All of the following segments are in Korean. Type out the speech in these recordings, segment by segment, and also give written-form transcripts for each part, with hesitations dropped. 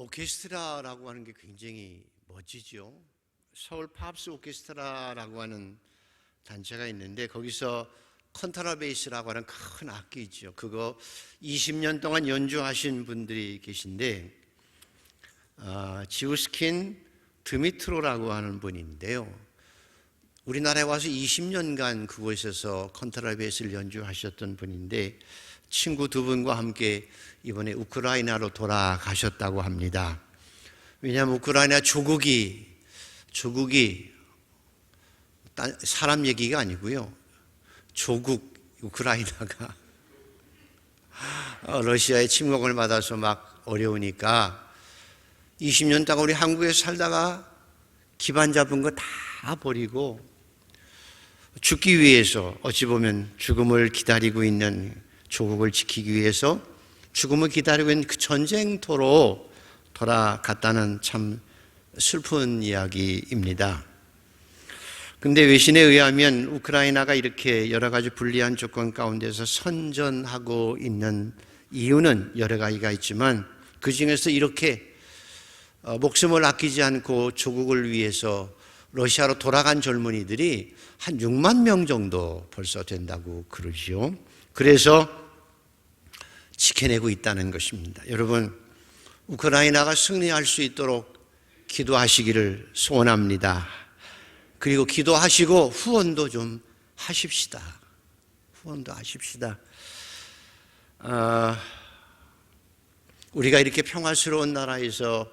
오케스트라라고 하는 게 굉장히 멋지죠. 서울 팝스 오케스트라라고 하는 단체가 있는데 거기서 컨트라베이스라고 하는 큰 악기 있죠. 그거 20년 동안 연주하신 분들이 계신데 지우스킨 드미트로라고 하는 분인데요. 우리나라에 와서 20년간 그곳에서 컨트라베이스를 연주하셨던 분인데 친구 두 분과 함께 이번에 우크라이나로 돌아가셨다고 합니다. 왜냐하면 우크라이나 조국이 사람 얘기가 아니고요. 조국 우크라이나가 러시아의 침공을 받아서 막 어려우니까 20년 동안 우리 한국에서 살다가 기반 잡은 거 다 버리고 죽기 위해서 어찌 보면 죽음을 기다리고 있는 조국을 지키기 위해서 죽음을 기다리고 있는 그 전쟁터로 돌아갔다는 참 슬픈 이야기입니다. 근데 외신에 의하면 우크라이나가 이렇게 여러 가지 불리한 조건 가운데서 선전하고 있는 이유는 여러 가지가 있지만 그 중에서 이렇게 목숨을 아끼지 않고 조국을 위해서 러시아로 돌아간 젊은이들이 한 6만 명 정도 벌써 된다고 그러죠. 그래서 지켜내고 있다는 것입니다. 여러분, 우크라이나가 승리할 수 있도록 기도하시기를 소원합니다. 그리고 기도하시고 후원도 좀 하십시다. 후원도 하십시다. 우리가 이렇게 평화스러운 나라에서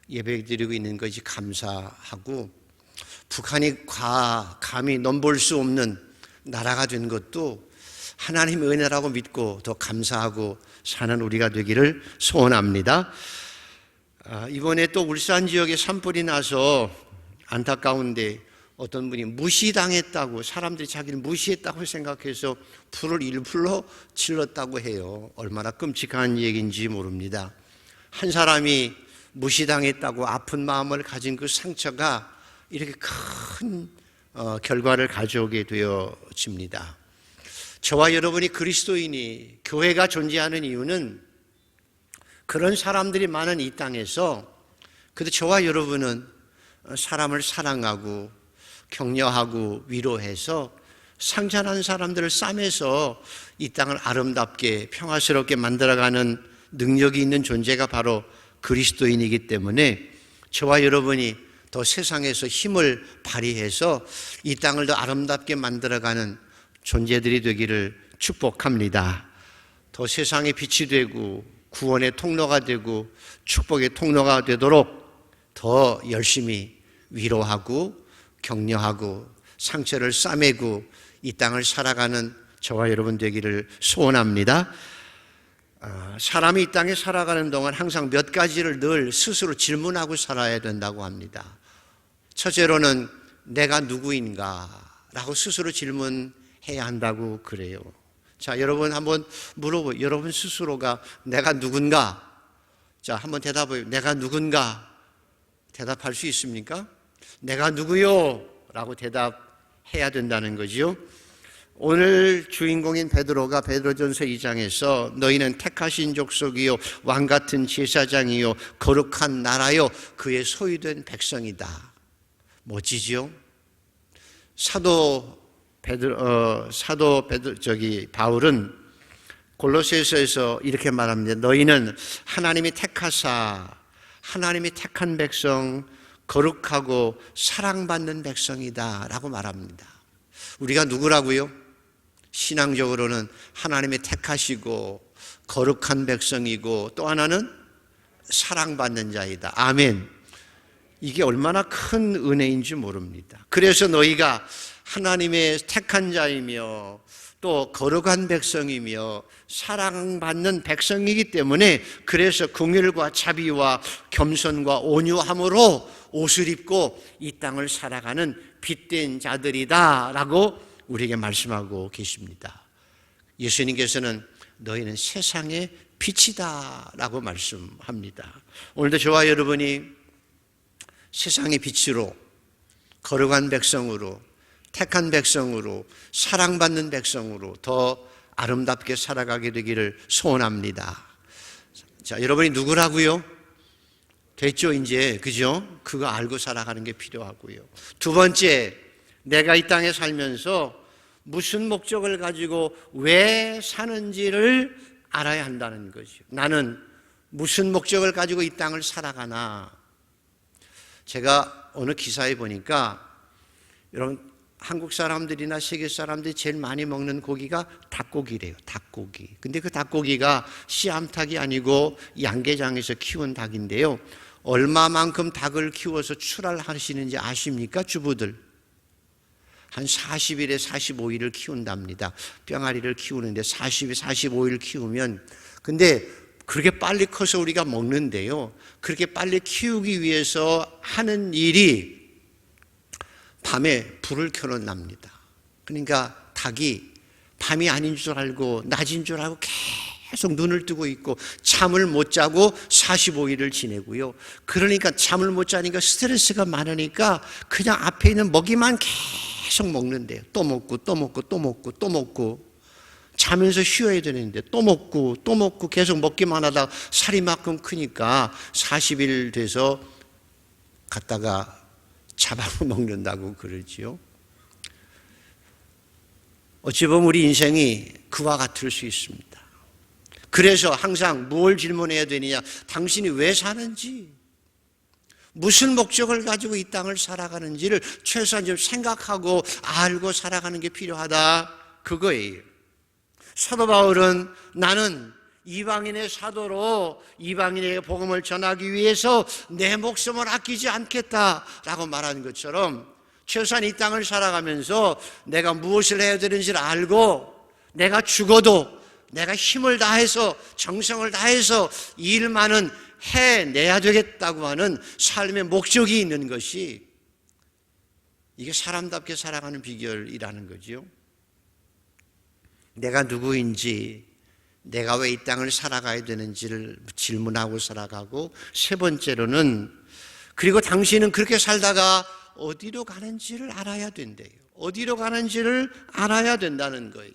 예배드리고 있는 것이 감사하고 북한이 감히 넘볼 수 없는 나라가 된 것도 하나님의 은혜라고 믿고 더 감사하고 사는 우리가 되기를 소원합니다. 이번에 또 울산 지역에 산불이 나서 안타까운데 어떤 분이 무시당했다고, 사람들이 자기를 무시했다고 생각해서 불을 일부러 질렀다고 해요. 얼마나 끔찍한 얘기인지 모릅니다. 한 사람이 무시당했다고 아픈 마음을 가진 그 상처가 이렇게 큰 결과를 가져오게 되어집니다. 저와 여러분이 그리스도인이 교회가 존재하는 이유는 그런 사람들이 많은 이 땅에서 그래도 저와 여러분은 사람을 사랑하고 격려하고 위로해서 상처난 사람들을 싸매서 이 땅을 아름답게 평화스럽게 만들어가는 능력이 있는 존재가 바로 그리스도인이기 때문에 저와 여러분이 더 세상에서 힘을 발휘해서 이 땅을 더 아름답게 만들어가는 존재들이 되기를 축복합니다. 더 세상의 빛이 되고 구원의 통로가 되고 축복의 통로가 되도록 더 열심히 위로하고 격려하고 상처를 싸매고 이 땅을 살아가는 저와 여러분 되기를 소원합니다. 사람이 이 땅에 살아가는 동안 항상 몇 가지를 늘 스스로 질문하고 살아야 된다고 합니다. 첫째로는 내가 누구인가? 라고 스스로 질문해야 한다고 그래요. 자, 여러분 한번 물어보세요. 여러분 스스로가 내가 누군가? 자, 한번 대답해요. 내가 누군가? 대답할 수 있습니까? 내가 누구요? 라고 대답해야 된다는 거죠. 오늘 주인공인 베드로가 베드로전서 2장에서 너희는 택하신 족속이요 왕같은 제사장이요 거룩한 나라요 그의 소유된 백성이다. 멋지죠? 바울은 골로새서에서 이렇게 말합니다. 너희는 하나님이 택하사 하나님이 택한 백성 거룩하고 사랑받는 백성이다 라고 말합니다. 우리가 누구라고요? 신앙적으로는 하나님이 택하시고 거룩한 백성이고 또 하나는 사랑받는 자이다. 아멘. 이게 얼마나 큰 은혜인지 모릅니다. 그래서 너희가 하나님의 택한 자이며 또 거룩한 백성이며 사랑받는 백성이기 때문에 그래서 긍휼과 자비와 겸손과 온유함으로 옷을 입고 이 땅을 살아가는 빛된 자들이다 라고 우리에게 말씀하고 계십니다. 예수님께서는 너희는 세상의 빛이다 라고 말씀합니다. 오늘도 저와 여러분이 세상의 빛으로 거룩한 백성으로 택한 백성으로 사랑받는 백성으로 더 아름답게 살아가게 되기를 소원합니다. 자, 여러분이 누구라고요? 됐죠, 이제. 그죠? 그거 알고 살아가는 게 필요하고요. 두 번째, 내가 이 땅에 살면서 무슨 목적을 가지고 왜 사는지를 알아야 한다는 거죠. 나는 무슨 목적을 가지고 이 땅을 살아가나. 제가 어느 기사에 보니까 여러분, 한국 사람들이나 세계 사람들이 제일 많이 먹는 고기가 닭고기래요. 닭고기. 근데 그 닭고기가 씨암탉이 아니고 양계장에서 키운 닭인데요. 얼마만큼 닭을 키워서 출하하시는지 아십니까? 주부들. 한 40일에 45일을 키운답니다. 뿅아리를 키우는데 40일, 45일 키우면. 근데 그렇게 빨리 커서 우리가 먹는데요. 그렇게 빨리 키우기 위해서 하는 일이 밤에 불을 켜놓습니다. 그러니까 닭이 밤이 아닌 줄 알고 낮인 줄 알고 계속 눈을 뜨고 있고 잠을 못 자고 45일을 지내고요. 그러니까 잠을 못 자니까 스트레스가 많으니까 그냥 앞에 있는 먹이만 계속 먹는데요. 또 먹고 또 먹고 또 먹고 또 먹고 자면서 쉬어야 되는데 또 먹고 계속 먹기만 하다가 살이 만큼 크니까 40일 돼서 갔다가 잡아서 먹는다고 그러지요. 어찌 보면 우리 인생이 그와 같을 수 있습니다. 그래서 항상 뭘 질문해야 되느냐? 당신이 왜 사는지, 무슨 목적을 가지고 이 땅을 살아가는지를 최소한 좀 생각하고 알고 살아가는 게 필요하다, 그거예요. 사도 바울은 나는 이방인의 사도로 이방인에게 복음을 전하기 위해서 내 목숨을 아끼지 않겠다라고 말한 것처럼 최소한 이 땅을 살아가면서 내가 무엇을 해야 되는지를 알고 내가 죽어도 내가 힘을 다해서 정성을 다해서 이 일만은 해내야 되겠다고 하는 삶의 목적이 있는 것이, 이게 사람답게 살아가는 비결이라는 거죠. 내가 누구인지, 내가 왜 이 땅을 살아가야 되는지를 질문하고 살아가고, 세 번째로는 그리고 당신은 그렇게 살다가 어디로 가는지를 알아야 된대요. 어디로 가는지를 알아야 된다는 거예요.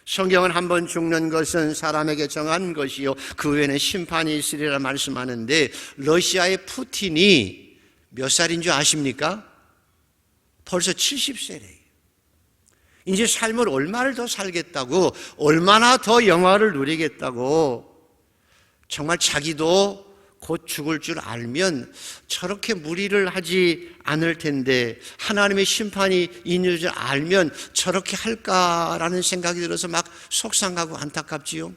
성경은 한 번 죽는 것은 사람에게 정한 것이요 그 후에는 심판이 있으리라 말씀하는데, 러시아의 푸틴이 몇 살인 줄 아십니까? 벌써 70세래요. 이제 삶을 얼마를 더 살겠다고, 얼마나 더 영화를 누리겠다고, 정말 자기도 곧 죽을 줄 알면 저렇게 무리를 하지 않을 텐데, 하나님의 심판이 있는 줄 알면 저렇게 할까라는 생각이 들어서 막 속상하고 안타깝지요.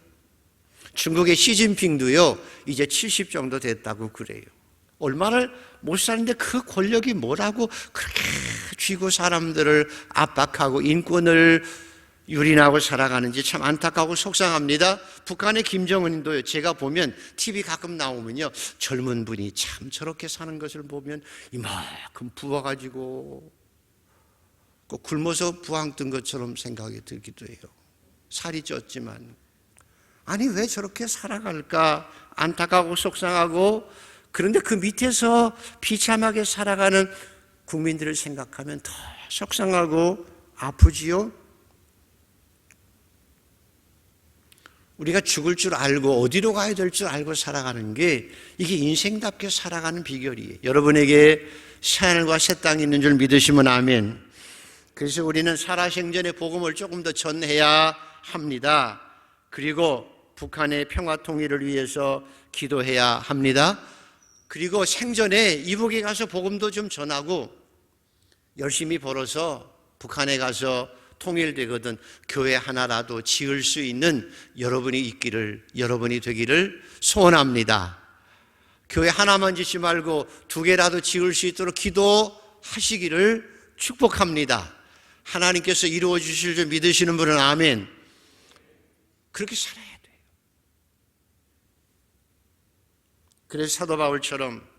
중국의 시진핑도요 이제 70 정도 됐다고 그래요. 얼마를 못 사는데 그 권력이 뭐라고 그렇게 쥐고 사람들을 압박하고 인권을 유린하고 살아가는지 참 안타까워 속상합니다. 북한의 김정은도요, 제가 보면 TV 가끔 나오면요, 젊은 분이 참 저렇게 사는 것을 보면 이만큼 부어가지고 꼭 굶어서 부항 뜬 것처럼 생각이 들기도 해요. 살이 쪘지만. 아니 왜 저렇게 살아갈까 안타까워 속상하고, 그런데 그 밑에서 비참하게 살아가는 국민들을 생각하면 더 속상하고 아프지요. 우리가 죽을 줄 알고 어디로 가야 될 줄 알고 살아가는 게, 이게 인생답게 살아가는 비결이에요. 여러분에게 새하늘과 새 땅이 있는 줄 믿으시면 아멘. 그래서 우리는 살아생전의 복음을 조금 더 전해야 합니다. 그리고 북한의 평화 통일을 위해서 기도해야 합니다. 그리고 생전에 이북에 가서 복음도 좀 전하고 열심히 벌어서 북한에 가서 통일되거든 교회 하나라도 지을 수 있는 여러분이 되기를 소원합니다. 교회 하나만 짓지 말고 2개라도 지을 수 있도록 기도하시기를 축복합니다. 하나님께서 이루어 주실 줄 믿으시는 분은 아멘. 그렇게 살아야 돼요. 그래서 사도 바울처럼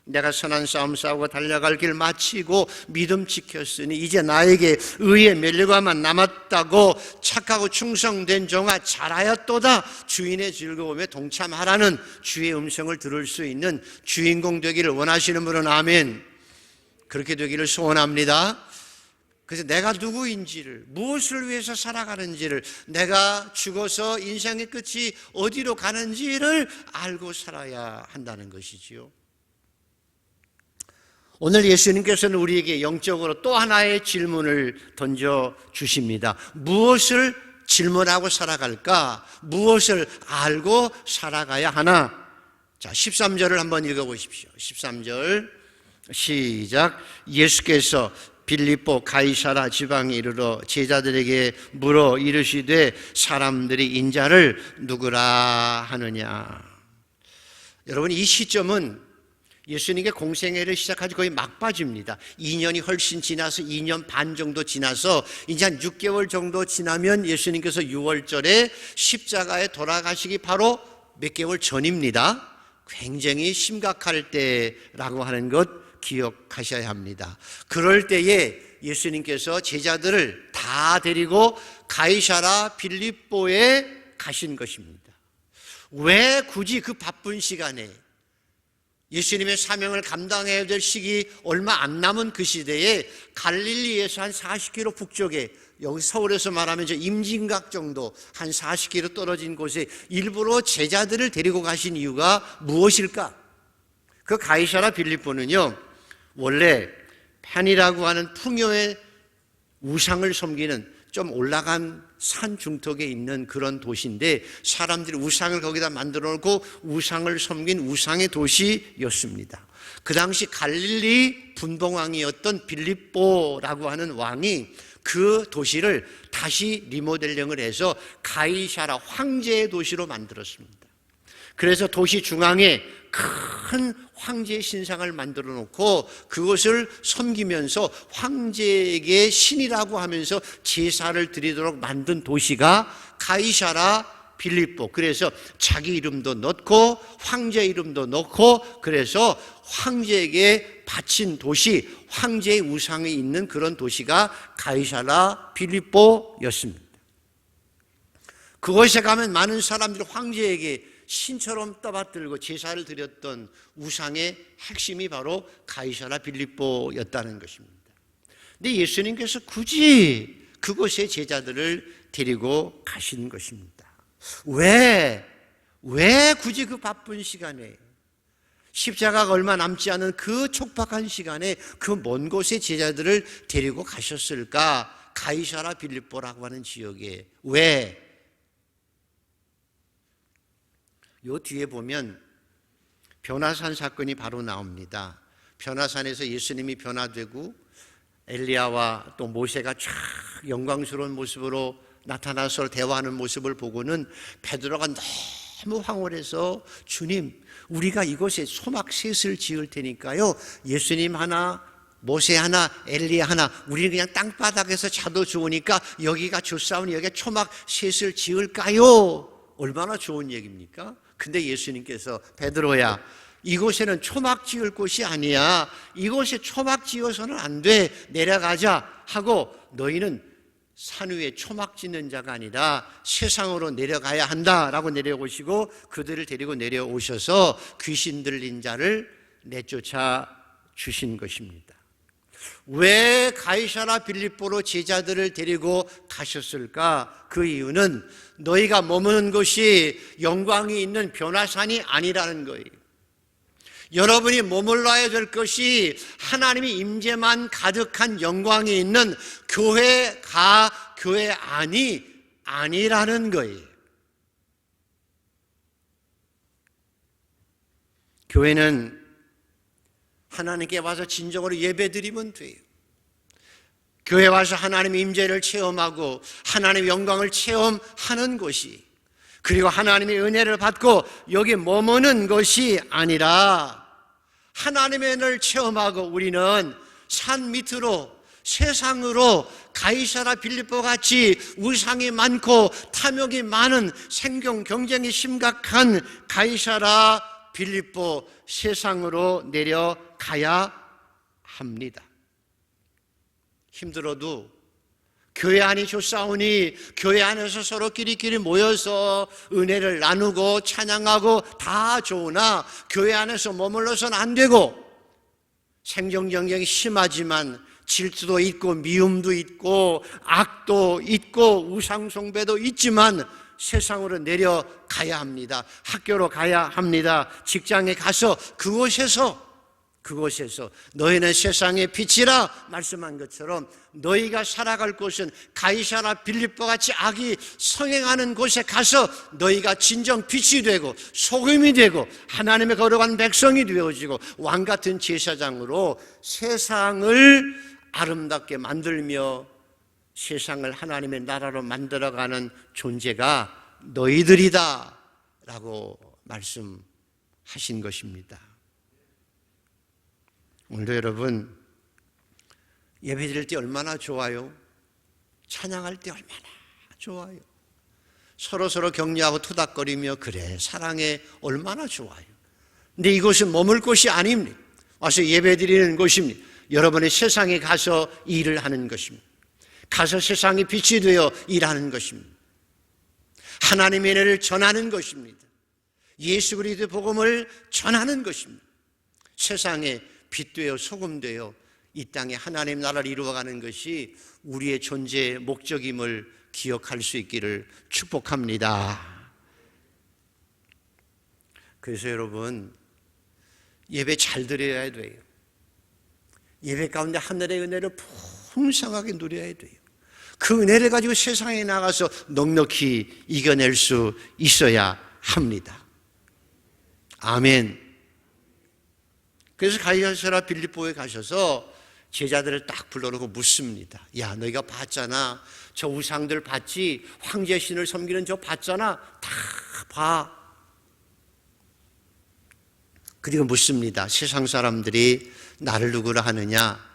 내가 선한 싸움 싸우고 달려갈 길 마치고 믿음 지켰으니 이제 나에게 의의 멸류관만 남았다고 착하고 충성된 종아 잘하였도다, 주인의 즐거움에 동참하라는 주의 음성을 들을 수 있는 주인공 되기를 원하시는 분은 아멘. 그렇게 되기를 소원합니다. 그래서 내가 누구인지를, 무엇을 위해서 살아가는지를, 내가 죽어서 인생의 끝이 어디로 가는지를 알고 살아야 한다는 것이지요. 오늘 예수님께서는 우리에게 영적으로 또 하나의 질문을 던져주십니다. 무엇을 질문하고 살아갈까? 무엇을 알고 살아가야 하나? 자, 13절을 한번 읽어보십시오. 13절 시작. 예수께서 빌립보 가이사라 지방에 이르러 제자들에게 물어 이르시되 사람들이 인자를 누구라 하느냐. 여러분, 이 시점은 예수님의 공생애를 시작하지 거의 막바지입니다. 2년이 훨씬 지나서 2년 반 정도 지나서 이제 한 6개월 정도 지나면 예수님께서 6월절에 십자가에 돌아가시기 바로 몇 개월 전입니다. 굉장히 심각할 때라고 하는 것 기억하셔야 합니다. 그럴 때에 예수님께서 제자들을 다 데리고 가이사라 빌립보에 가신 것입니다. 왜 굳이 그 바쁜 시간에, 예수님의 사명을 감당해야 될 시기 얼마 안 남은 그 시대에 갈릴리에서 한 40km 북쪽에, 여기 서울에서 말하면 저 임진각 정도 한 40km 떨어진 곳에 일부러 제자들을 데리고 가신 이유가 무엇일까? 그 가이사라 빌립보는요, 원래 판이라고 하는 풍요의 우상을 섬기는 좀 올라간 산 중턱에 있는 그런 도시인데, 사람들이 우상을 거기다 만들어 놓고 우상을 섬긴 우상의 도시였습니다. 그 당시 갈릴리 분봉왕이었던 빌립보라고 하는 왕이 그 도시를 다시 리모델링을 해서 가이사라 황제의 도시로 만들었습니다. 그래서 도시 중앙에 큰 황제의 신상을 만들어 놓고 그것을 섬기면서 황제에게 신이라고 하면서 제사를 드리도록 만든 도시가 가이사라 빌립보. 그래서 자기 이름도 넣고 황제 이름도 넣고, 그래서 황제에게 바친 도시, 황제의 우상이 있는 그런 도시가 가이사라 빌립보였습니다. 그곳에 가면 많은 사람들이 황제에게 신처럼 떠받들고 제사를 드렸던 우상의 핵심이 바로 가이사라 빌립보였다는 것입니다. 근데 예수님께서 굳이 그곳에 제자들을 데리고 가신 것입니다. 왜 굳이 그 바쁜 시간에, 십자가가 얼마 남지 않은 그 촉박한 시간에 그 먼 곳에 제자들을 데리고 가셨을까? 가이사라 빌립보라고 하는 지역에. 왜? 요 뒤에 보면 변화산 사건이 바로 나옵니다. 변화산에서 예수님이 변화되고 엘리야와 또 모세가 쫙 영광스러운 모습으로 나타나서 대화하는 모습을 보고는 베드로가 너무 황홀해서, 주님, 우리가 이곳에 소막셋을 지을 테니까요, 예수님 하나, 모세 하나, 엘리야 하나, 우리는 그냥 땅바닥에서 자도 좋으니까 여기가 좋사오니 여기에 초막셋을 지을까요? 얼마나 좋은 얘기입니까? 근데 예수님께서, 베드로야, 이곳에는 초막 지을 곳이 아니야. 이곳에 초막 지어서는 안 돼. 내려가자 하고, 너희는 산 위에 초막 짓는 자가 아니라 세상으로 내려가야 한다라고 내려오시고, 그들을 데리고 내려오셔서 귀신 들린 자를 내쫓아 주신 것입니다. 왜 가이사라 빌립보로 제자들을 데리고 가셨을까? 그 이유는 너희가 머무는 곳이 영광이 있는 변화산이 아니라는 거예요. 여러분이 머물러야 될 것이 하나님의 임재만 가득한 영광이 있는 교회가, 교회 안이 아니라는 거예요. 교회는 하나님께 와서 진정으로 예배드리면 돼요. 교회 와서 하나님의 임재를 체험하고 하나님의 영광을 체험하는 것이, 그리고 하나님의 은혜를 받고 여기 머무는 것이 아니라, 하나님의 은혜를 체험하고 우리는 산 밑으로, 세상으로 가이사라 빌립보 같이 우상이 많고 탐욕이 많은, 생존 경쟁이 심각한 가이사라 빌립보 세상으로 내려가야 합니다. 힘들어도 교회 안이 좋사오니 교회 안에서 서로 끼리끼리 모여서 은혜를 나누고 찬양하고 다 좋으나, 교회 안에서 머물러서는 안 되고, 생존 경쟁이 심하지만 질투도 있고 미움도 있고 악도 있고 우상숭배도 있지만 세상으로 내려가야 합니다. 학교로 가야 합니다. 직장에 가서 그곳에서 너희는 세상의 빛이라 말씀한 것처럼 너희가 살아갈 곳은 가이사라 빌립보 같이 악이 성행하는 곳에 가서 너희가 진정 빛이 되고 소금이 되고 하나님의 거룩한 백성이 되어지고 왕같은 제사장으로 세상을 아름답게 만들며 세상을 하나님의 나라로 만들어가는 존재가 너희들이다 라고 말씀하신 것입니다. 오늘도 여러분 예배 드릴 때 얼마나 좋아요? 찬양할 때 얼마나 좋아요? 서로 격려하고 토닥거리며 그래 사랑해 얼마나 좋아요. 근데 이곳은 머물 곳이 아닙니다. 와서 예배 드리는 곳입니다. 여러분의 세상에 가서 일을 하는 것입니다. 가서 세상이 빛이 되어 일하는 것입니다. 하나님의 은혜를 전하는 것입니다. 예수 그리스도의 복음을 전하는 것입니다. 세상에 빛 되어 소금 되어 이 땅에 하나님 나라를 이루어가는 것이 우리의 존재의 목적임을 기억할 수 있기를 축복합니다. 그래서 여러분 예배 잘 드려야 돼요. 예배 가운데 하늘의 은혜를 풍성하게 누려야 돼요. 그 은혜를 가지고 세상에 나가서 넉넉히 이겨낼 수 있어야 합니다. 아멘. 그래서 가이사라 빌립보에 가셔서 제자들을 딱 불러놓고 묻습니다. 야, 너희가 봤잖아. 저 우상들 봤지? 황제 신을 섬기는 저 봤잖아. 다 봐. 그리고 묻습니다. 세상 사람들이 나를 누구라 하느냐?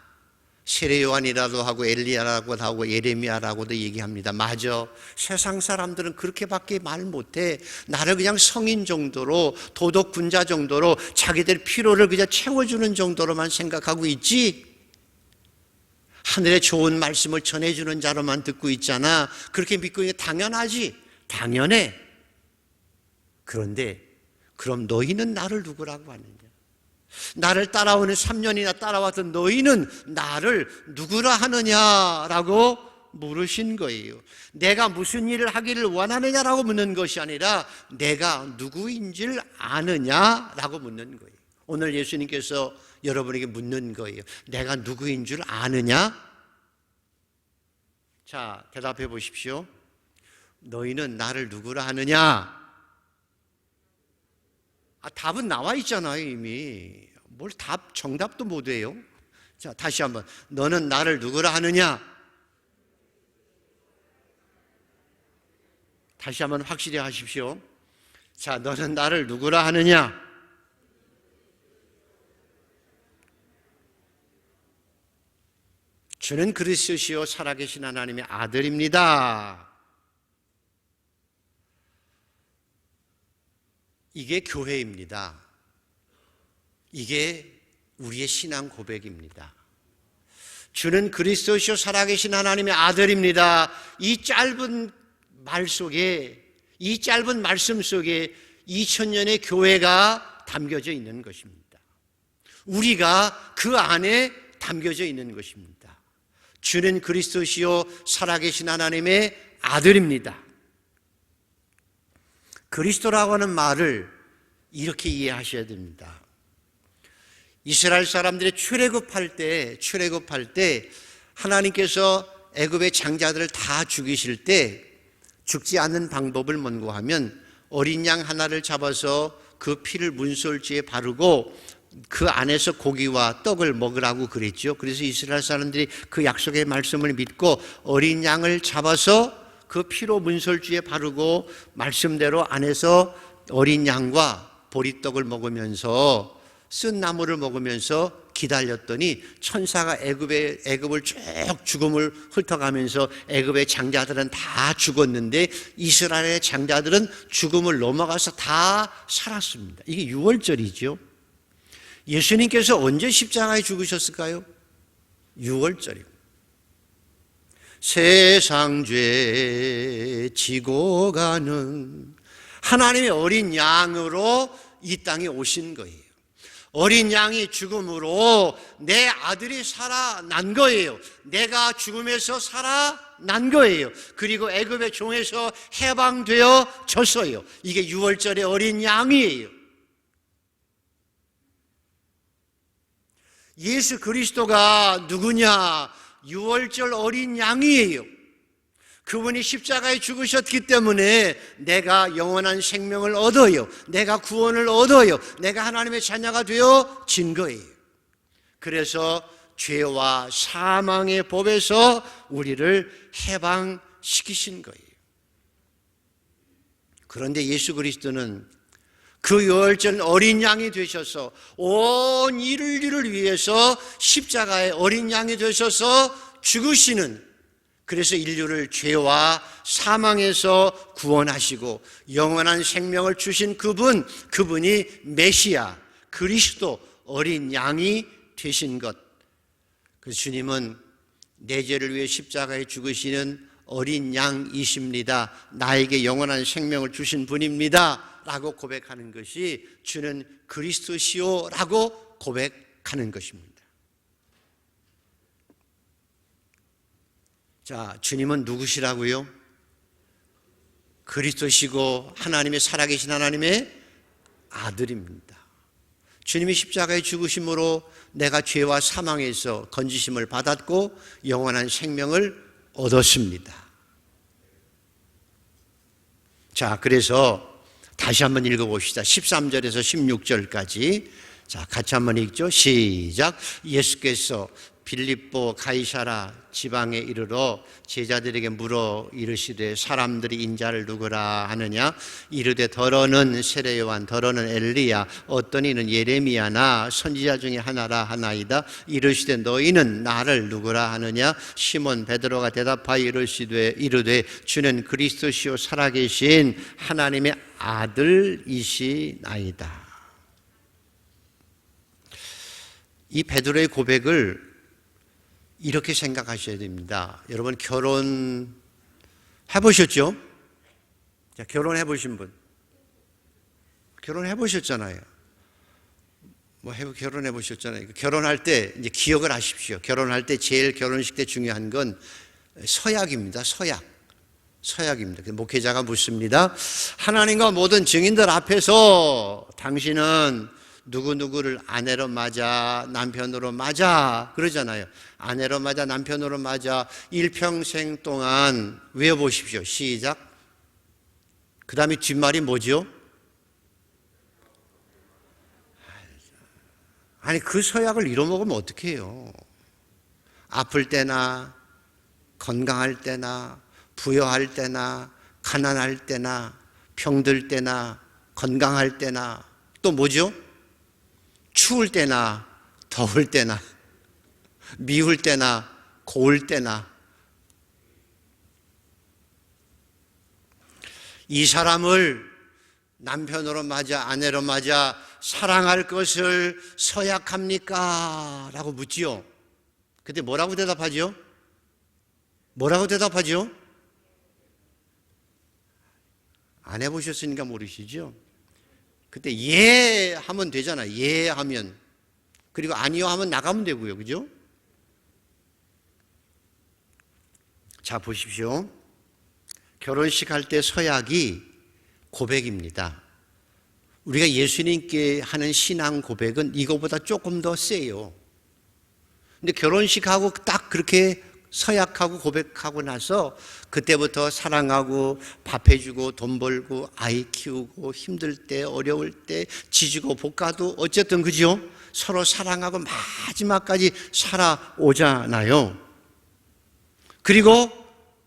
세례 요한이라도 하고 엘리야라고도 하고 예레미야라고도 얘기합니다. 맞아. 세상 사람들은 그렇게밖에 말 못해. 나를 그냥 성인 정도로 도덕 군자 정도로 자기들 필요를 그냥 채워주는 정도로만 생각하고 있지. 하늘의 좋은 말씀을 전해주는 자로만 듣고 있잖아. 그렇게 믿고 있는 게 당연하지. 당연해. 그런데 그럼 너희는 나를 누구라고 하느냐? 나를 따라오는 3년이나 따라왔던 너희는 나를 누구라 하느냐라고 물으신 거예요. 내가 무슨 일을 하기를 원하느냐라고 묻는 것이 아니라 내가 누구인 줄 아느냐라고 묻는 거예요. 오늘 예수님께서 여러분에게 묻는 거예요. 내가 누구인 줄 아느냐? 자, 대답해 보십시오. 너희는 나를 누구라 하느냐? 답은 나와 있잖아요, 이미. 뭘 정답도 못 해요. 자, 다시 한번. 너는 나를 누구라 하느냐? 다시 한번 확실히 하십시오. 자, 너는 나를 누구라 하느냐? 주는 그리스도시요 살아계신 하나님의 아들입니다. 이게 교회입니다. 이게 우리의 신앙 고백입니다. 주는 그리스도시요 살아계신 하나님의 아들입니다. 이 짧은 말 속에, 이 짧은 말씀 속에 2000년의 교회가 담겨져 있는 것입니다. 우리가 그 안에 담겨져 있는 것입니다. 주는 그리스도시요 살아계신 하나님의 아들입니다. 그리스도라고 하는 말을 이렇게 이해하셔야 됩니다. 이스라엘 사람들이 출애굽할 때 하나님께서 애굽의 장자들을 다 죽이실 때 죽지 않는 방법을 뭔고 하면 어린 양 하나를 잡아서 그 피를 문설주에 바르고 그 안에서 고기와 떡을 먹으라고 그랬죠. 그래서 이스라엘 사람들이 그 약속의 말씀을 믿고 어린 양을 잡아서 그 피로 문설주에 바르고 말씀대로 안에서 어린 양과 보리떡을 먹으면서 쓴 나물을 먹으면서 기다렸더니 천사가 애굽을 쭉 죽음을 훑어가면서 애굽의 장자들은 다 죽었는데 이스라엘의 장자들은 죽음을 넘어가서 다 살았습니다. 이게 6월절이죠. 예수님께서 언제 십자가에 죽으셨을까요? 6월절입니다. 세상 죄 지고 가는 하나님의 어린 양으로 이 땅에 오신 거예요. 어린 양이 죽음으로 내 아들이 살아난 거예요. 내가 죽음에서 살아난 거예요. 그리고 애굽의 종에서 해방되어졌어요. 이게 유월절의 어린 양이에요. 예수 그리스도가 누구냐? 유월절 어린 양이에요. 그분이 십자가에 죽으셨기 때문에 내가 영원한 생명을 얻어요. 내가 구원을 얻어요. 내가 하나님의 자녀가 되어진 거예요. 그래서 죄와 사망의 법에서 우리를 해방시키신 거예요. 그런데 예수 그리스도는 그 유월절 어린 양이 되셔서 온 인류를 위해서 십자가의 어린 양이 되셔서 죽으시는, 그래서 인류를 죄와 사망에서 구원하시고 영원한 생명을 주신 그분이 메시아, 그리스도 어린 양이 되신 것. 그래서 주님은 내 죄를 위해 십자가에 죽으시는 어린 양이십니다. 나에게 영원한 생명을 주신 분입니다 라고 고백하는 것이 주는 그리스도시오 라고 고백하는 것입니다. 자, 주님은 누구시라고요? 그리스도시고 하나님의 살아계신 하나님의 아들입니다. 주님이 십자가에 죽으심으로 내가 죄와 사망에서 건지심을 받았고 영원한 생명을 얻었습니다. 자, 그래서 다시 한번 읽어봅시다. 13절에서 16절까지. 자, 같이 한번 읽죠. 시작. 예수께서 빌립보 가이사라 지방에 이르러 제자들에게 물어 이르시되 사람들이 인자를 누구라 하느냐? 이르되 더러는 세례요한, 더러는 엘리야, 어떤 이는 예레미야나 선지자 중에 하나라 하나이다. 이르시되 너희는 나를 누구라 하느냐? 시몬 베드로가 대답하여 이르되 주는 그리스도시요 살아계신 하나님의 아들이시나이다. 이 베드로의 고백을 이렇게 생각하셔야 됩니다. 여러분 결혼해 보셨죠? 자, 결혼해 보신 분, 결혼해 보셨잖아요. 결혼해 보셨잖아요. 결혼할 때 이제 기억을 하십시오. 결혼할 때 제일 결혼식 때 중요한 건 서약입니다. 서약입니다. 목회자가 묻습니다. 하나님과 모든 증인들 앞에서 당신은 누구누구를 아내로 맞아, 남편으로 맞아 그러잖아요. 아내로 맞아, 남편으로 맞아 일평생 동안 외워보십시오. 시작. 그 다음에 뒷말이 뭐죠? 아니 그 서약을 잃어먹으면 어떡해요? 아플 때나 건강할 때나 부여할 때나 가난할 때나 병들 때나 건강할 때나 또 뭐죠? 추울 때나 더울 때나 미울 때나 고울 때나 이 사람을 남편으로 맞아 아내로 맞아 사랑할 것을 서약합니까? 라고 묻지요. 근데 뭐라고 대답하죠? 안 해보셨으니까 모르시죠? 그때 예 하면 되잖아요. 예 하면. 그리고 아니요 하면 나가면 되고요. 그죠? 자, 보십시오. 결혼식 할 때 서약이 고백입니다. 우리가 예수님께 하는 신앙 고백은 이거보다 조금 더 세요. 근데 결혼식하고 딱 그렇게 서약하고 고백하고 나서 그때부터 사랑하고 밥 해주고 돈 벌고 아이 키우고 힘들 때 어려울 때 지지고 볶아도 어쨌든 그죠? 서로 사랑하고 마지막까지 살아오잖아요. 그리고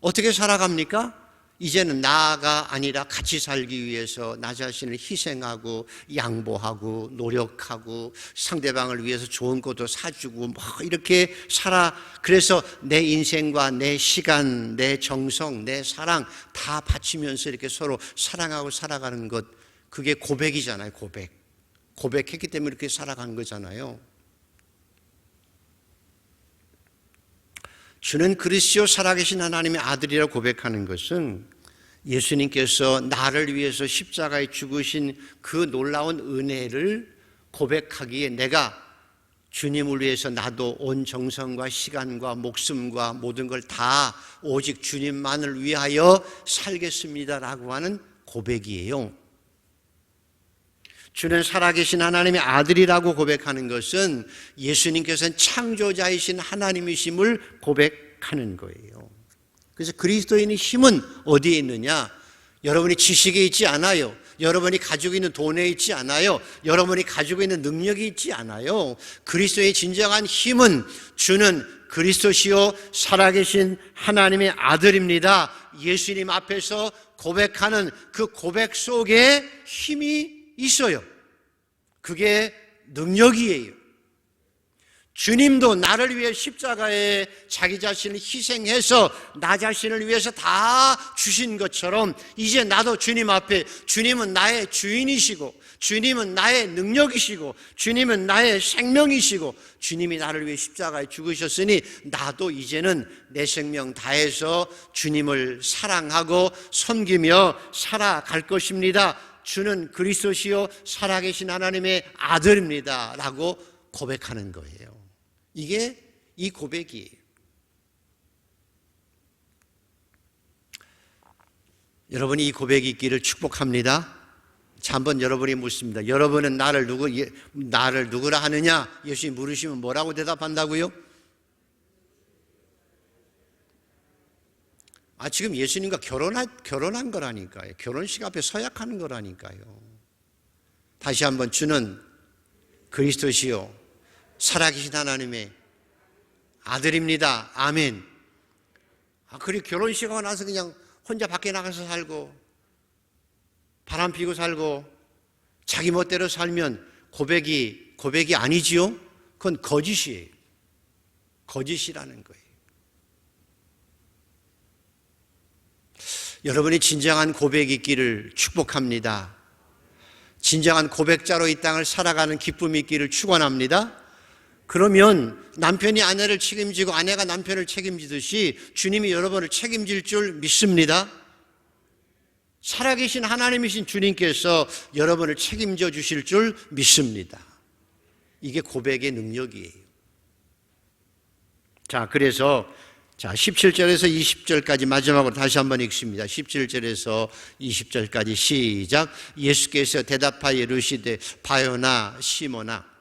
어떻게 살아갑니까? 이제는 나가 아니라 같이 살기 위해서 나 자신을 희생하고 양보하고 노력하고 상대방을 위해서 좋은 것도 사주고 이렇게 살아. 그래서 내 인생과 내 시간, 내 정성, 내 사랑 다 바치면서 이렇게 서로 사랑하고 살아가는 것, 그게 고백이잖아요. 고백했기 때문에 이렇게 살아간 거잖아요. 주는 그리스도 살아계신 하나님의 아들이라고 고백하는 것은 예수님께서 나를 위해서 십자가에 죽으신 그 놀라운 은혜를 고백하기에 내가 주님을 위해서 나도 온 정성과 시간과 목숨과 모든 걸 다 오직 주님만을 위하여 살겠습니다라고 하는 고백이에요. 주는 살아계신 하나님의 아들이라고 고백하는 것은 예수님께서는 창조자이신 하나님이심을 고백하는 거예요. 그래서 그리스도인의 힘은 어디에 있느냐? 여러분이 지식에 있지 않아요. 여러분이 가지고 있는 돈에 있지 않아요. 여러분이 가지고 있는 능력이 있지 않아요. 그리스도의 진정한 힘은 주는 그리스도시요 살아계신 하나님의 아들입니다. 예수님 앞에서 고백하는 그 고백 속에 힘이 있어요. 그게 능력이에요. 주님도 나를 위해 십자가에 자기 자신을 희생해서 나 자신을 위해서 다 주신 것처럼 이제 나도 주님 앞에, 주님은 나의 주인이시고 주님은 나의 능력이시고 주님은 나의 생명이시고 주님이 나를 위해 십자가에 죽으셨으니 나도 이제는 내 생명 다해서 주님을 사랑하고 섬기며 살아갈 것입니다. 주는 그리스도시요 살아계신 하나님의 아들입니다 라고 고백하는 거예요. 이게 이 고백이에요. 여러분이 이 고백이 있기를 축복합니다. 자, 한번 여러분이 묻습니다. 여러분은 나를 누구라 하느냐? 예수님 물으시면 뭐라고 대답한다고요? 지금 예수님과 결혼한 거라니까요. 결혼식 앞에 서약하는 거라니까요. 다시 한번 주는 그리스도시요 살아계신 하나님의 아들입니다. 아멘. 그리고 결혼식하고 나서 그냥 혼자 밖에 나가서 살고 바람 피고 살고 자기 멋대로 살면 고백이 아니지요? 그건 거짓이에요. 거짓이라는 거예요. 여러분이 진정한 고백이 있기를 축복합니다. 진정한 고백자로 이 땅을 살아가는 기쁨이 있기를 축원합니다. 그러면 남편이 아내를 책임지고 아내가 남편을 책임지듯이 주님이 여러분을 책임질 줄 믿습니다. 살아계신 하나님이신 주님께서 여러분을 책임져 주실 줄 믿습니다. 이게 고백의 능력이에요. 자, 그래서 17절에서 20절까지 마지막으로 다시 한번 읽습니다. 17절에서 20절까지 시작. 예수께서 대답하여 이르시되 바요나 시모나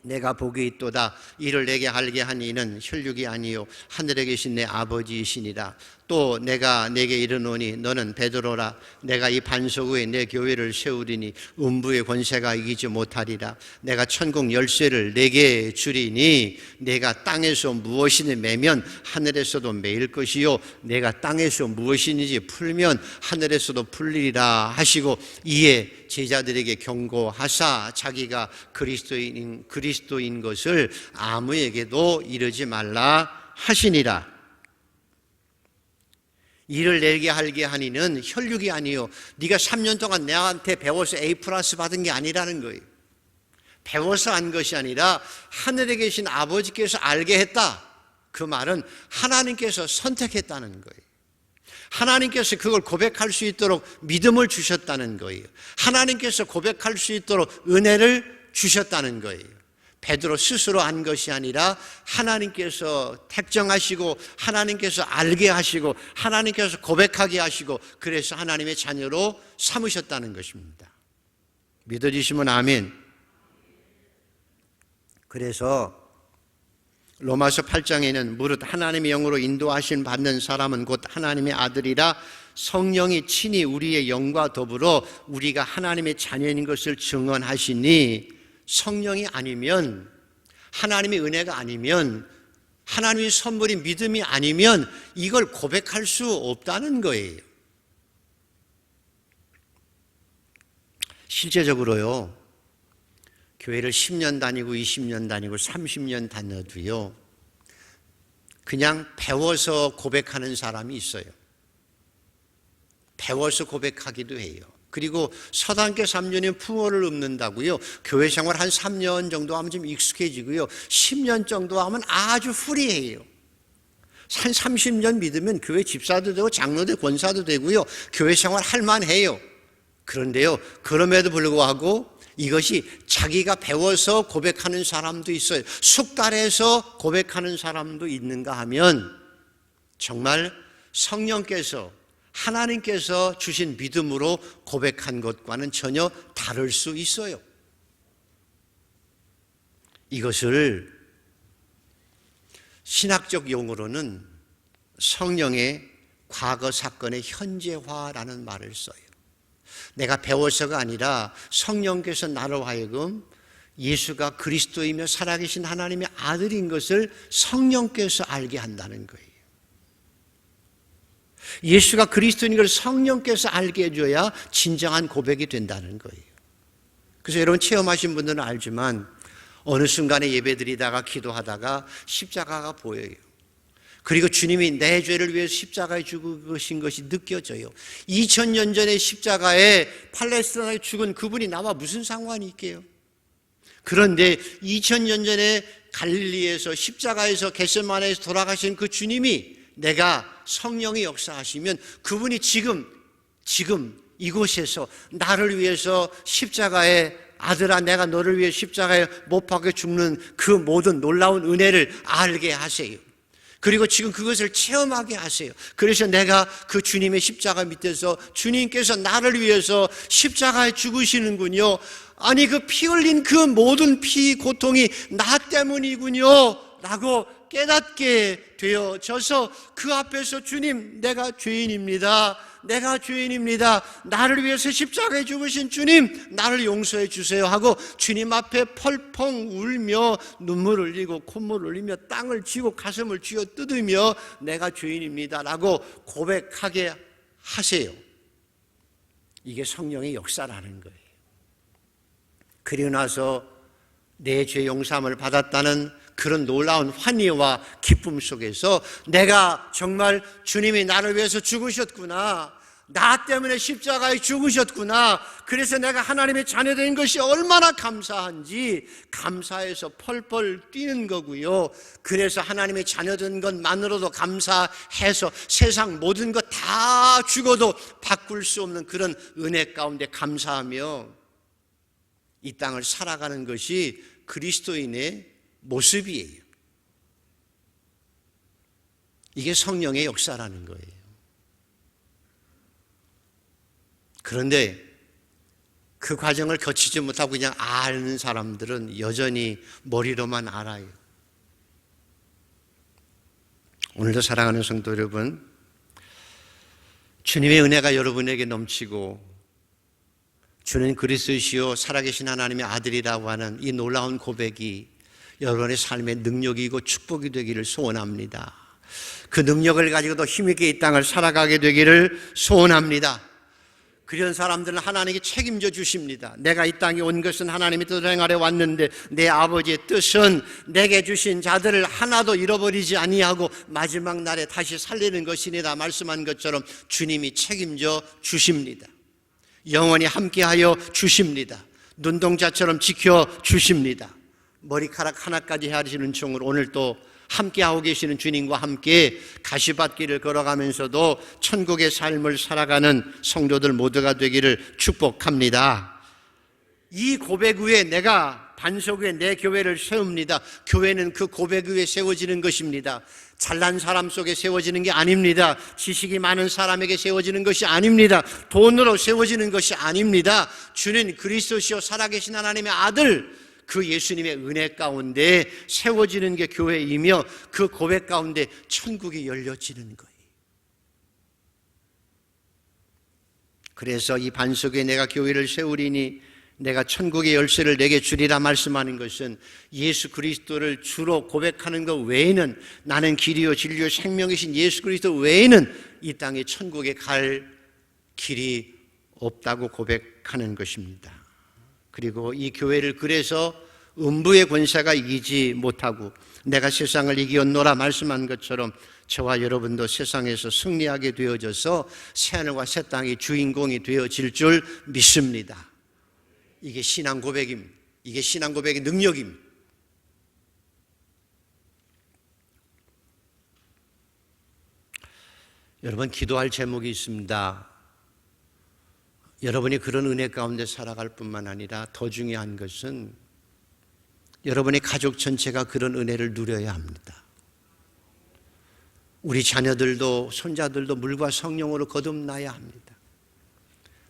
내가 복이 있도다. 이를 내게 알게 한 이는 혈육이 아니요 하늘에 계신 내 아버지이시니라. 또 내가 내게 이르노니 너는 베드로라. 내가 이 반석 위에 내 교회를 세우리니 음부의 권세가 이기지 못하리라. 내가 천국 열쇠를 내게 주리니 내가 땅에서 무엇이니 매면 하늘에서도 매일 것이요 내가 땅에서 무엇이든지 풀면 하늘에서도 풀리리라 하시고 이에 제자들에게 경고하사 자기가 그리스도인 것을 아무에게도 이르지 말라 하시니라. 이를 내게 알게 하니는 혈육이 아니요 네가 3년 동안 내한테 배워서 A+ 받은 게 아니라는 거예요. 배워서 한 것이 아니라 하늘에 계신 아버지께서 알게 했다. 그 말은 하나님께서 선택했다는 거예요. 하나님께서 그걸 고백할 수 있도록 믿음을 주셨다는 거예요. 하나님께서 고백할 수 있도록 은혜를 주셨다는 거예요. 베드로 스스로 한 것이 아니라 하나님께서 택정하시고 하나님께서 알게 하시고 하나님께서 고백하게 하시고 그래서 하나님의 자녀로 삼으셨다는 것입니다. 믿어지시면 아멘. 그래서 로마서 8장에는 무릇 하나님의 영으로 인도하심 받는 사람은 곧 하나님의 아들이라 성령이 친히 우리의 영과 더불어 우리가 하나님의 자녀인 것을 증언하시니 성령이 아니면 하나님의 은혜가 아니면 하나님의 선물인 믿음이 아니면 이걸 고백할 수 없다는 거예요. 실제적으로요. 교회를 10년 다니고 20년 다니고 30년 다녀도요. 그냥 배워서 고백하는 사람이 있어요. 배워서 고백하기도 해요. 그리고 서당계 3년에 풍어를 읊는다고요. 교회 생활 한 3년 정도 하면 좀 익숙해지고요. 10년 정도 하면 아주 후리해요. 한 30년 믿으면 교회 집사도 되고 장로도 권사도 되고요. 교회 생활 할 만해요. 그런데요. 그럼에도 불구하고 이것이 자기가 배워서 고백하는 사람도 있어요. 숙달해서 고백하는 사람도 있는가 하면 정말 성령께서 하나님께서 주신 믿음으로 고백한 것과는 전혀 다를 수 있어요. 이것을 신학적 용어로는 성령의 과거 사건의 현재화라는 말을 써요. 내가 배워서가 아니라 성령께서 나로 하여금 예수가 그리스도이며 살아계신 하나님의 아들인 것을 성령께서 알게 한다는 거예요. 예수가 그리스도인 걸 성령께서 알게 해줘야 진정한 고백이 된다는 거예요. 그래서 여러분 체험하신 분들은 알지만 어느 순간에 예배드리다가 기도하다가 십자가가 보여요. 그리고 주님이 내 죄를 위해서 십자가에 죽으신 것이 느껴져요. 2000년 전에 십자가에 팔레스타인에 죽은 그분이 나와 무슨 상관이 있게요? 그런데 2000년 전에 갈릴리에서 십자가에서 겟세마네에서 돌아가신 그 주님이 내가 성령이 역사하시면 그분이 지금 이곳에서 나를 위해서 십자가에 아들아 내가 너를 위해 십자가에 못 박혀 죽는 그 모든 놀라운 은혜를 알게 하세요. 그리고 지금 그것을 체험하게 하세요. 그래서 내가 그 주님의 십자가 밑에서 주님께서 나를 위해서 십자가에 죽으시는군요. 아니 그 피 흘린 그 모든 피 고통이 나 때문이군요 라고 깨닫게 되어져서 그 앞에서 주님 내가 죄인입니다. 내가 죄인입니다. 나를 위해서 십자가에 죽으신 주님 나를 용서해 주세요 하고 주님 앞에 펄펑 울며 눈물 흘리고 콧물 흘리며 땅을 쥐고 가슴을 쥐어 뜯으며 내가 죄인입니다 라고 고백하게 하세요. 이게 성령의 역사라는 거예요. 그리고 나서 내 죄 용서함을 받았다는 그런 놀라운 환희와 기쁨 속에서 내가 정말 주님이 나를 위해서 죽으셨구나, 나 때문에 십자가에 죽으셨구나, 그래서 내가 하나님의 자녀된 것이 얼마나 감사한지 감사해서 펄펄 뛰는 거고요. 그래서 하나님의 자녀된 것만으로도 감사해서 세상 모든 것 다 죽어도 바꿀 수 없는 그런 은혜 가운데 감사하며 이 땅을 살아가는 것이 그리스도인의 모습이에요. 이게 성령의 역사라는 거예요. 그런데 그 과정을 거치지 못하고 그냥 아는 사람들은 여전히 머리로만 알아요. 오늘도 사랑하는 성도 여러분, 주님의 은혜가 여러분에게 넘치고 주는 그리스도시요 살아계신 하나님의 아들이라고 하는 이 놀라운 고백이 여러분의 삶의 능력이고 축복이 되기를 소원합니다. 그 능력을 가지고도 힘있게 이 땅을 살아가게 되기를 소원합니다. 그런 사람들은 하나님께 책임져 주십니다. 내가 이 땅에 온 것은 하나님의 뜻을 행하려 왔는데 내 아버지의 뜻은 내게 주신 자들을 하나도 잃어버리지 아니하고 마지막 날에 다시 살리는 것이니라 말씀한 것처럼 주님이 책임져 주십니다. 영원히 함께하여 주십니다. 눈동자처럼 지켜 주십니다. 머리카락 하나까지 헤아리시는 총으로 오늘 또 함께하고 계시는 주님과 함께 가시밭길을 걸어가면서도 천국의 삶을 살아가는 성도들 모두가 되기를 축복합니다. 이 고백 위에 내가 반석 위에 내 교회를 세웁니다. 교회는 그 고백 위에 세워지는 것입니다. 잘난 사람 속에 세워지는 게 아닙니다. 지식이 많은 사람에게 세워지는 것이 아닙니다. 돈으로 세워지는 것이 아닙니다. 주는 그리스도시요 살아계신 하나님의 아들, 그 예수님의 은혜 가운데 세워지는 게 교회이며 그 고백 가운데 천국이 열려지는 거예요. 그래서 이 반석 위에 내가 교회를 세우리니 내가 천국의 열쇠를 내게 주리라 말씀하는 것은 예수 그리스도를 주로 고백하는 것 외에는, 나는 길이요 진리요 생명이신 예수 그리스도 외에는 이 땅에 천국에 갈 길이 없다고 고백하는 것입니다. 그리고 이 교회를 그래서 음부의 권세가 이기지 못하고 내가 세상을 이기었노라 말씀한 것처럼 저와 여러분도 세상에서 승리하게 되어져서 새하늘과 새 땅의 주인공이 되어질 줄 믿습니다. 이게 신앙 고백입니다. 이게 신앙 고백의 능력입니다. 여러분, 기도할 제목이 있습니다. 여러분이 그런 은혜 가운데 살아갈 뿐만 아니라 더 중요한 것은 여러분의 가족 전체가 그런 은혜를 누려야 합니다. 우리 자녀들도 손자들도 물과 성령으로 거듭나야 합니다.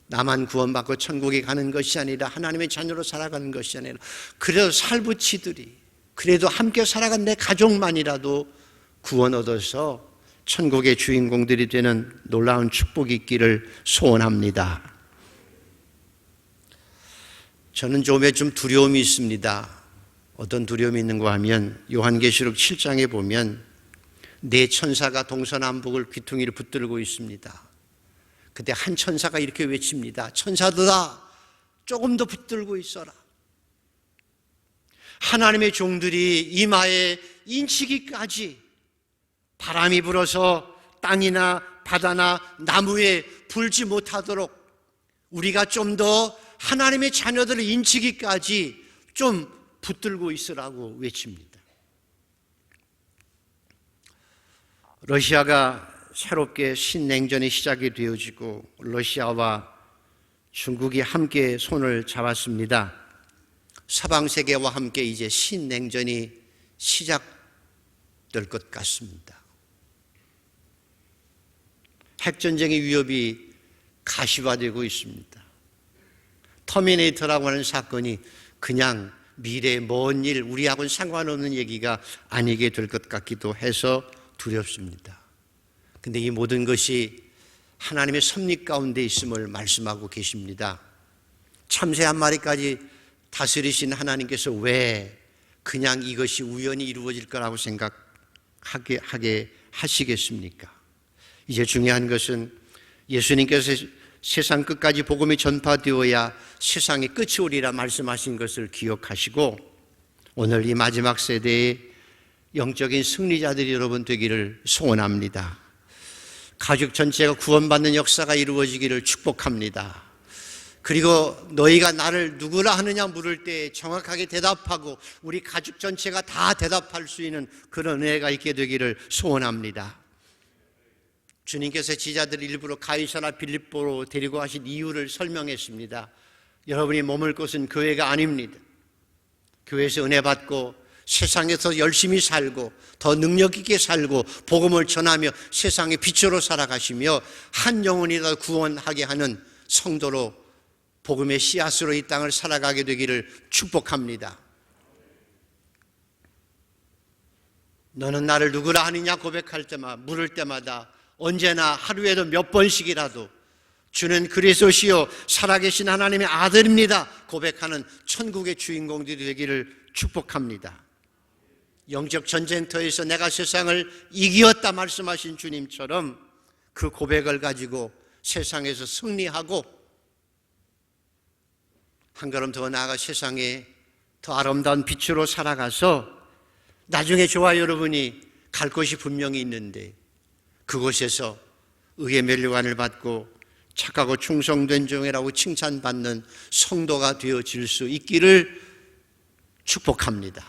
나만 구원받고 천국에 가는 것이 아니라 하나님의 자녀로 살아가는 것이 아니라 그래도 살부치들이 그래도 함께 살아간 내 가족만이라도 구원 얻어서 천국의 주인공들이 되는 놀라운 축복이 있기를 소원합니다. 저는 좀 두려움이 있습니다. 어떤 두려움이 있는가 하면 요한계시록 7장에 보면 네 천사가 동서남북을 귀퉁이를 붙들고 있습니다. 그때 한 천사가 이렇게 외칩니다. 천사들아, 조금 더 붙들고 있어라. 하나님의 종들이 이마에 인치기까지 바람이 불어서 땅이나 바다나 나무에 불지 못하도록 우리가 좀 더 하나님의 자녀들을 인치기까지 좀 붙들고 있으라고 외칩니다. 러시아가 새롭게 신냉전이 시작이 되어지고 러시아와 중국이 함께 손을 잡았습니다. 서방세계와 함께 이제 신냉전이 시작될 것 같습니다. 핵전쟁의 위협이 가시화되고 있습니다. 터미네이터라고 하는 사건이 그냥 미래의 먼 일, 우리하고는 상관없는 얘기가 아니게 될 것 같기도 해서 두렵습니다. 근데 이 모든 것이 하나님의 섭리 가운데 있음을 말씀하고 계십니다. 참새 한 마리까지 다스리신 하나님께서 왜 그냥 이것이 우연히 이루어질 거라고 생각하게 하시겠습니까? 이제 중요한 것은 예수님께서 세상 끝까지 복음이 전파되어야 세상의 끝이 오리라 말씀하신 것을 기억하시고 오늘 이 마지막 세대의 영적인 승리자들이 여러분 되기를 소원합니다. 가족 전체가 구원받는 역사가 이루어지기를 축복합니다. 그리고 너희가 나를 누구라 하느냐 물을 때 정확하게 대답하고 우리 가족 전체가 다 대답할 수 있는 그런 은혜가 있게 되기를 소원합니다. 주님께서 제자들을 일부러 가이사라 빌립보로 데리고 가신 이유를 설명했습니다. 여러분이 머물 곳은 교회가 아닙니다. 교회에서 은혜 받고 세상에서 열심히 살고 더 능력 있게 살고 복음을 전하며 세상의 빛으로 살아가시며 한 영혼이라도 구원하게 하는 성도로 복음의 씨앗으로 이 땅을 살아가게 되기를 축복합니다. 너는 나를 누구라 하느냐 고백할 때마다 물을 때마다 언제나 하루에도 몇 번씩이라도 주는 그리스도시요 살아계신 하나님의 아들입니다 고백하는 천국의 주인공들이 되기를 축복합니다. 영적 전쟁터에서 내가 세상을 이기었다 말씀하신 주님처럼 그 고백을 가지고 세상에서 승리하고 한 걸음 더 나아가 세상에 더 아름다운 빛으로 살아가서 나중에 저와 여러분이 갈 곳이 분명히 있는데 그곳에서 의의 면류관을 받고 착하고 충성된 종이라고 칭찬받는 성도가 되어질 수 있기를 축복합니다.